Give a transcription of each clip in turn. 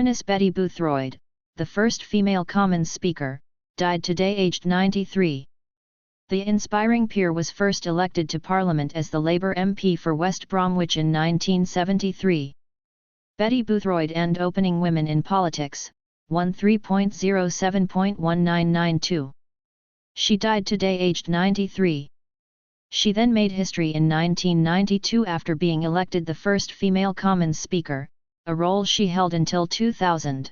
Baroness Betty Boothroyd, the first female Commons Speaker, died today aged 93. The inspiring peer was first elected to Parliament as the Labour MP for West Bromwich in 1973. Betty Boothroyd and Opening Women in Politics, 13.07.1992. She died today aged 93. She then made history in 1992 after being elected the first female Commons Speaker, a role she held until 2000.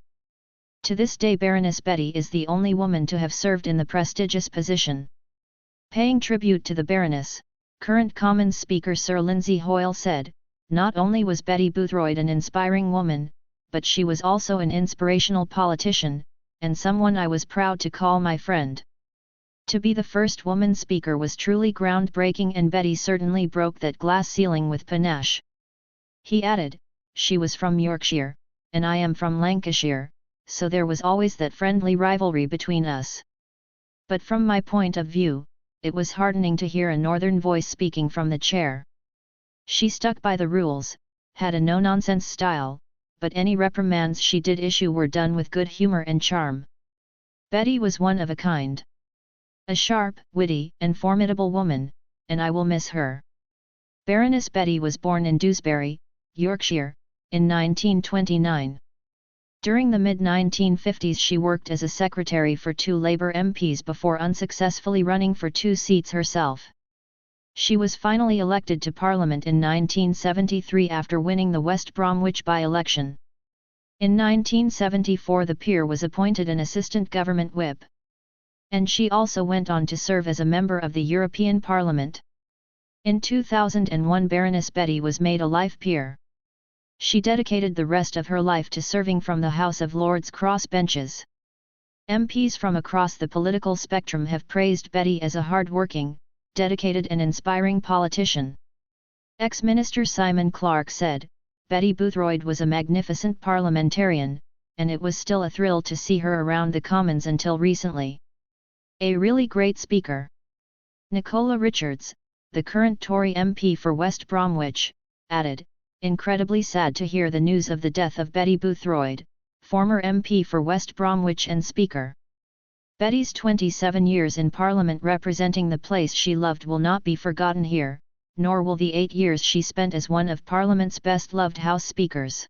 To this day Baroness Betty is the only woman to have served in the prestigious position. Paying tribute to the Baroness, current Commons Speaker Sir Lindsay Hoyle said, "Not only was Betty Boothroyd an inspiring woman, but she was also an inspirational politician, and someone I was proud to call my friend. To be the first woman speaker was truly groundbreaking, and Betty certainly broke that glass ceiling with panache." He added, "She was from Yorkshire, and I am from Lancashire, so there was always that friendly rivalry between us. But from my point of view, it was heartening to hear a northern voice speaking from the chair. She stuck by the rules, had a no-nonsense style, but any reprimands she did issue were done with good humour and charm. Betty was one of a kind. A sharp, witty, and formidable woman, and I will miss her." Baroness Betty was born in Dewsbury, Yorkshire, in 1929. During the mid-1950s she worked as a secretary for 2 Labour MPs before unsuccessfully running for 2 seats herself. She was finally elected to Parliament in 1973 after winning the West Bromwich by-election. In 1974 the peer was appointed an assistant government whip. And she also went on to serve as a member of the European Parliament. In 2001 Baroness Betty was made a life peer. She dedicated the rest of her life to serving from the House of Lords crossbenches. MPs from across the political spectrum have praised Betty as a hard-working, dedicated and inspiring politician. Ex-Minister Simon Clarke said, "Betty Boothroyd was a magnificent parliamentarian, and it was still a thrill to see her around the Commons until recently. A really great speaker." Nicola Richards, the current Tory MP for West Bromwich, added, "Incredibly sad to hear the news of the death of Betty Boothroyd, former MP for West Bromwich and Speaker. Betty's 27 years in Parliament representing the place she loved will not be forgotten here, nor will the 8 years she spent as one of Parliament's best-loved House Speakers."